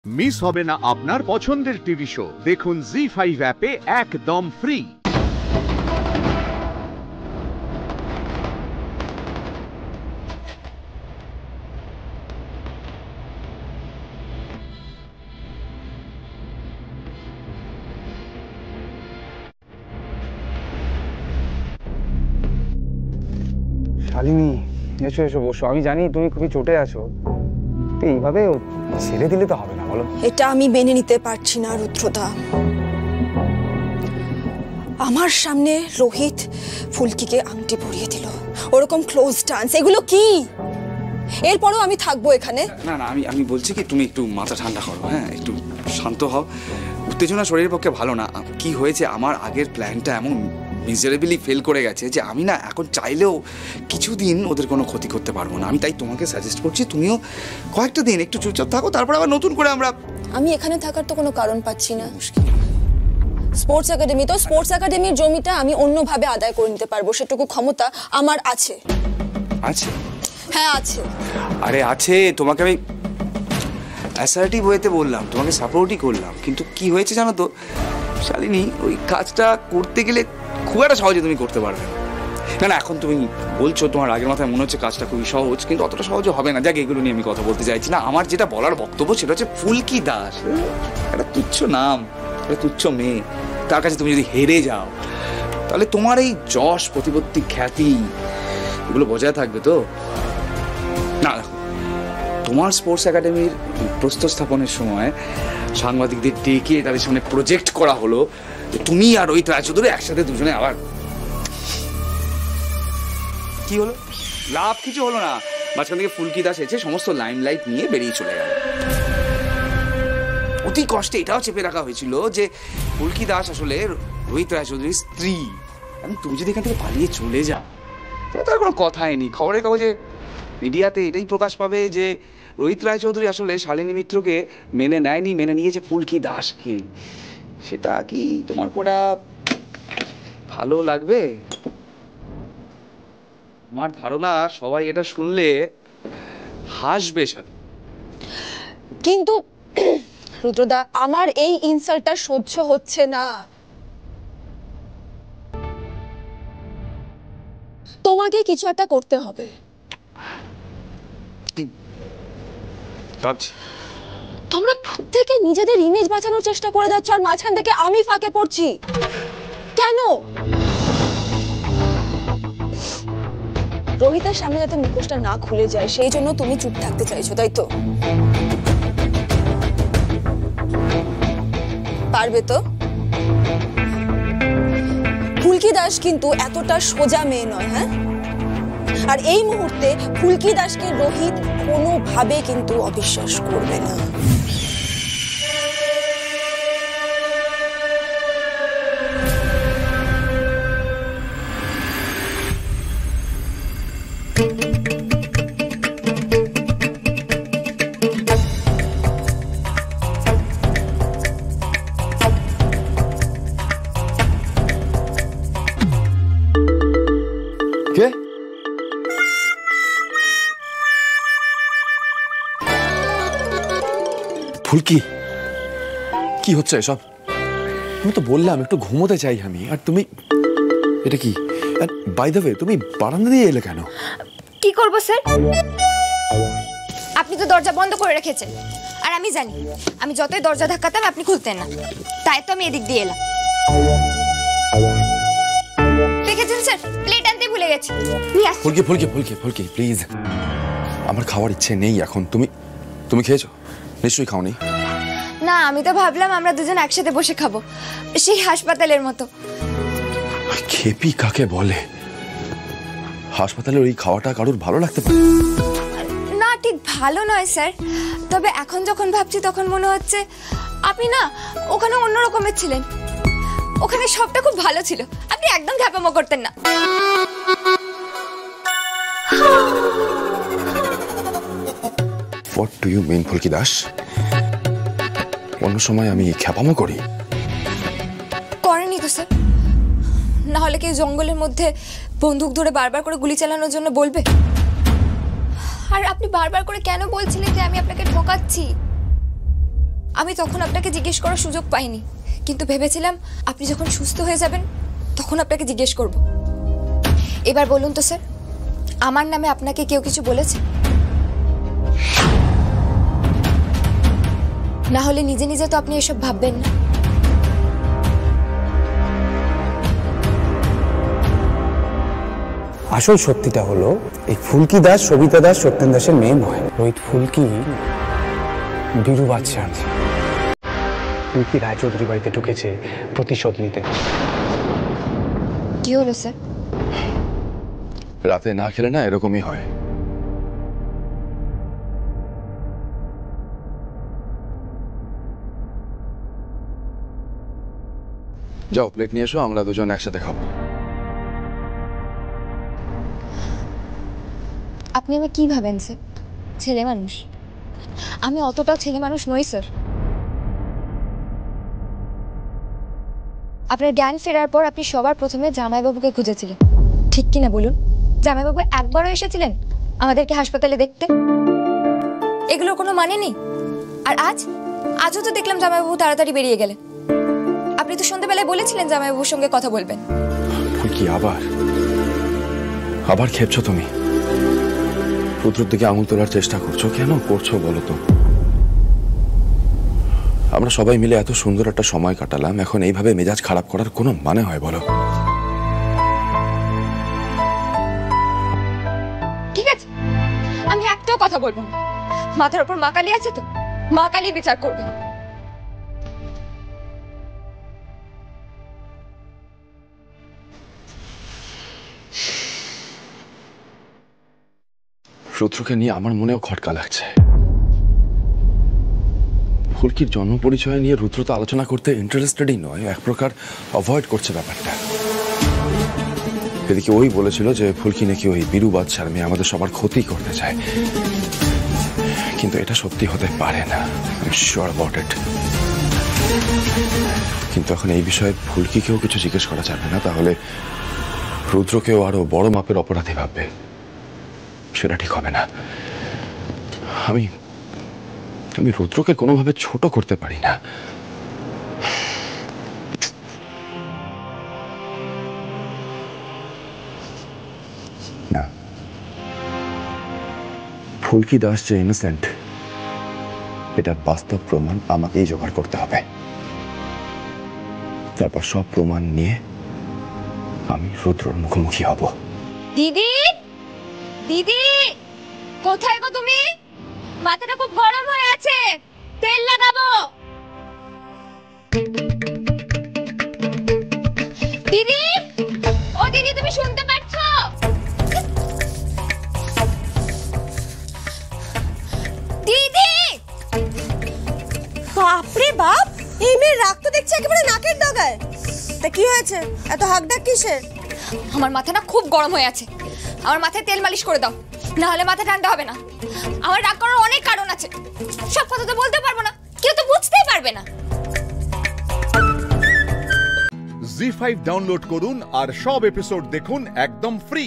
Miss হবে না আপনার পছন্দের টিভি শো, দেখুন জি5 অ্যাপে একদম ফ্রি। শালিনী, এসো এসো বসো। আমি জানি তুমি খুবই চোটে আছো, এইভাবে ছেড়ে দিলে তো হবে না, বলো। এটা আমি মেনে নিতে পারছি না রুদ্রদা। আমার সামনে রোহিত ফুলকিকে আংটি পরিয়ে দিল, ওরকম ক্লোজ ডান্স, এগুলো কি? এরপরও আমি থাকবো এখানে? না না, আমি বলছি কি তুমি একটু মাথা ঠান্ডা করো, হ্যাঁ, একটু শান্ত হও। উত্তেজনা শরীরের পক্ষে ভালো না। কি হয়েছে, আমার আগের প্ল্যানটা এমন মিজারেবলি ফেল করে গেছে যে আমি না এখন চাইলেও কিছুদিন ওদের কোনো ক্ষতি করতে পারবো না। আমি তাই তোমাকে সাজেস্ট করছি তুমিও কয়েকটা দিন একটু চুপচাপ থাকো, তারপর আবার নতুন করে আমরা। আমি এখানে থাকার তো কোনো কারণ পাচ্ছি না। স্পোর্টস একাডেমি তো, স্পোর্টস একাডেমির জমিটা আমি অন্যভাবে আদায় করে নিতে পারবো, সেটুকু ক্ষমতা আমার আছে। আছে? হ্যাঁ আছে। আরে আছে, তোমাকে আমি অ্যাসার্টিভ ওয়েতে বললাম, তোমাকে সাপোর্টই করলাম, কিন্তু কি হয়েছে জানো তো শালিনী, ওই কাজটা করতে গেলে খুব একটা সহজে তুমি করতে পারবে না। না এখন তুমি বলছো তোমার আগের মাথায় মনে হচ্ছে কাজটা খুবই সহজ, কিন্তু অতটা সহজে হবে না। যাক, এগুলো নিয়ে আমি কথা বলতে চাইছি না। আমার যেটা বলার বক্তব্য সেটা হচ্ছে ফুলকি দাস একটা তুচ্ছ নাম, একটা তুচ্ছ মেয়ে, তার কাছে তুমি যদি হেরে যাও তাহলে তোমার এই যশ, প্রতিপত্তি, খ্যাতি এগুলো বজায় থাকবে তো? না, তোমার স্পোর্টস একাডেমির প্রস্তুত স্থাপনের সময় সাংবাদিকদের ডেকে তাদের সামনে প্রজেক্ট করা হলো যে তুমি আর রোহিত রায়চৌধুরী একসাথে দুজনে আবার। কি হলো? লাভ কিছু হলো না। মাঝখান থেকে ফুলকি দাস এসে সমস্ত লাইমলাইট নিয়ে বেরিয়ে চলে গেল। অতি কষ্টে এটাও চেপে রাখা হয়েছিল যে ফুলকি দাস আসলে রোহিত রায়চৌধুরীর স্ত্রী, এবং তুমি যদি এখান থেকে পালিয়ে চলে যাও তার কোনো কথাই নেই। খবরের কাগজে, মিডিয়াতে এটাই প্রকাশ পাবে যে রোহিত রায়চৌধুরী আসলে শালিনী মিত্রকে মেনে নেয়নি, মেনে নিয়েছে ফুলকি দাসকে। সেটা কি তোমার পড়া ভালো লাগবে? আমার ধারণা সবাই এটা শুনলে হাসবে। কিন্তু রুদ্রদা, আমার এই ইনসাল্টটা সহ্য হচ্ছে না। তোমাকে কিছু একটা করতে হবে। তোমরা প্রত্যেকে নিজেদের ইমেজ বাঁচানোর চেষ্টা করে যাচ্ছ, আর মাঝখান থেকে আমি ফাঁকে পড়ছি কেন? রোহিতের সামনে যাতে মুখোশটা না খুলে যায় সেই জন্য তুমি চুপ থাকতে চাইছো, তাই তো? পারবে তো? ফুলকি দাস কিন্তু এতটা সোজা মেয়ে নয়, হ্যাঁ? আর এই মুহূর্তে ফুলকি দাসকে রোহিত কোনোভাবে কিন্তু অবিশ্বাস করবে না। কে? ফুলকি, কি হচ্ছে এসব? আমি তো বললাম একটু ঘুমোতে চাই আমি, আর তুমি এটা কি? বাই দ্য ওয়ে, তুমি বারান্দা দিয়ে এলে কেন? কি করব স্যার, আপনি তো দরজা বন্ধ করে রেখেছেন, আর আমি জানি আমি যতই দরজা ধাক্কাতাম আপনি খুলতেন না, তাই তো আমি এদিক দিয়ে এলাম। দেখেছেন স্যার, প্লেট আনতে ভুলে গেছি। ফুলকি ফুলকি ফুলকি ফুলকি প্লিজ, আমার খাওয়ার ইচ্ছে নেই এখন। তুমি খেয়েছো? নিশ্চয়ই খাওনি। না, আমি তো ভাবলাম আমরা দুজন একসাথে বসে খাবো, সেই হাসপাতালের মতো। খেপি কাকে বলে? হাসপাতালের ওই খাওয়াটা কারোর ভালো লাগতে পারে না? ঠিক ভালো নয় স্যার, তবে এখন যখন ভাবছি তখন মনে হচ্ছে আপনি না ওখানে অন্য রকমের ছিলেন, ওখানে সবটা খুব ভালো ছিল, আপনি একদম ঢ্যাপামো করতেন না। What do you mean, ফুলকি দাস? অন্য সময় আমি খ্যাপামো করি? করেনি তো স্যার, না হলে কি জঙ্গলের মধ্যে বন্দুক ধরে বারবার করে গুলি চালানোর জন্য বলবে? আর আপনি বারবার করে কেন বলছিলেন যে আমি আপনাকে ঠকাচ্ছি? আমি তখন আপনাকে জিজ্ঞেস করার সুযোগ পাইনি, কিন্তু ভেবেছিলাম আপনি যখন সুস্থ হয়ে যাবেন তখন আপনাকে জিজ্ঞেস করব। এবার বলুন তো স্যার, আমার নামে আপনাকে কেউ কিছু বলেছে? না হলে নিজে নিজে তো আপনি এসব ভাববেন না। আসল সত্যিটা হলো এই ফুলকি দাস সবিতা দাস সত্যেন দাসের মেয়ে নয়। রোহিত ফুলকি বীরু বাদশাহ। ফুলকি রায়চৌধুরী বাড়িতে ঢুকেছে প্রতিশোধ নিতে। কি হলো স্যার? রাতে না খেলে না এরকমই হয়। যাও প্লেট নিয়ে এসো, আমরা দুজন একসাথে খাবো। আপনি আমাকে কি ভাবেন স্যার? ছেলে মানুষ? আমি অতটাও ছেলে মানুষ নই স্যার। আপনার জ্ঞান ফেরার পর আপনি সবার প্রথমে জামাইবাবুকে খুঁজেছিলেন, ঠিক কিনা বলুন? জামাইবাবু একবারও এসেছিলেন আমাদেরকে হাসপাতালে দেখতে? এগুলোর কোনো মানে নেই। আর আজও তো দেখলাম জামাইবাবু তাড়াতাড়ি বেরিয়ে গেলেন। আপনি তো সন্ধ্যাবেলায় বলেছিলেন জামাইবাবুর সঙ্গে কথা বলবেন। কি আবার খেপছো তুমি? রুদ্রর দিকে আঙুল তোলার চেষ্টা করছো, কেন করছো বলো তো? আমরা সবাই মিলে এত সুন্দর একটা সময় কাটালাম, এখন এইভাবে মেজাজ খারাপ করার কোনো মানে হয় বলো? ঠিক আছে, আমি একটাও কথা বলবো না। মাথার উপর মা কালী আছে তো, মা কালী বিচার করবে। রুদ্রকে নিয়ে আমার মনেও খটকা লাগছে। ফুলকির জন্ম পরিচয় নিয়ে রুদ্র তো আলোচনা করতে ইন্টারেস্টেডই নয়, এক প্রকার অ্যাভয়েড করছে ব্যাপারটা। এদিকে ওই বলেছিল যে ফুলকি নাকি ওই বীরু বাদশার মেয়ে, আমাদের সবার ক্ষতি করতে চায়। কিন্তু এটা সত্যি হতে পারে না, I am sure about it. কিন্তু এখন এই বিষয়ে ফুলকিকেও কিছু জিজ্ঞেস করা যাবে না, তাহলে রুদ্রকেও আরো বড় মাপের অপরাধী ভাববে, সেটা ঠিক হবে না। আমি রুদ্রকে কোনোভাবে ছোট করতে পারি না। না, ফুলকি দাস যে ইনোসেন্ট এটা বাস্তব প্রমাণ আমাকেই জোগাড় করতে হবে। তারপর সব প্রমাণ নিয়ে আমি রুদ্রর মুখোমুখি হব। দিদি, দিদি, কোথায় গো তুমি? মাথাটা খুব গরম হয়ে আছে, তেল লাগাবো। দিদি, ও দিদি, তুমি শুনতে পাচ্ছো? দিদি! বাপরে বাপ, এই মেয়ের রাগ তো দেখছি একেবারে নাকের ডগায়। তা কি হয়েছে, এত হাঁকডাক কিসের? আমার মাথা না খুব গরম হয়ে আছে, আমার মাথায় তেল মালিশ করে দাও, না হলে মাথা ঠান্ডা হবে না। আমার রাগ করার অনেক কারণ আছে, সব কথা তো বলতে পারবো না, কেউ তো বুঝতেই পারবে না। জি5 ডাউনলোড করুন আর সব এপিসোড দেখুন একদম ফ্রি।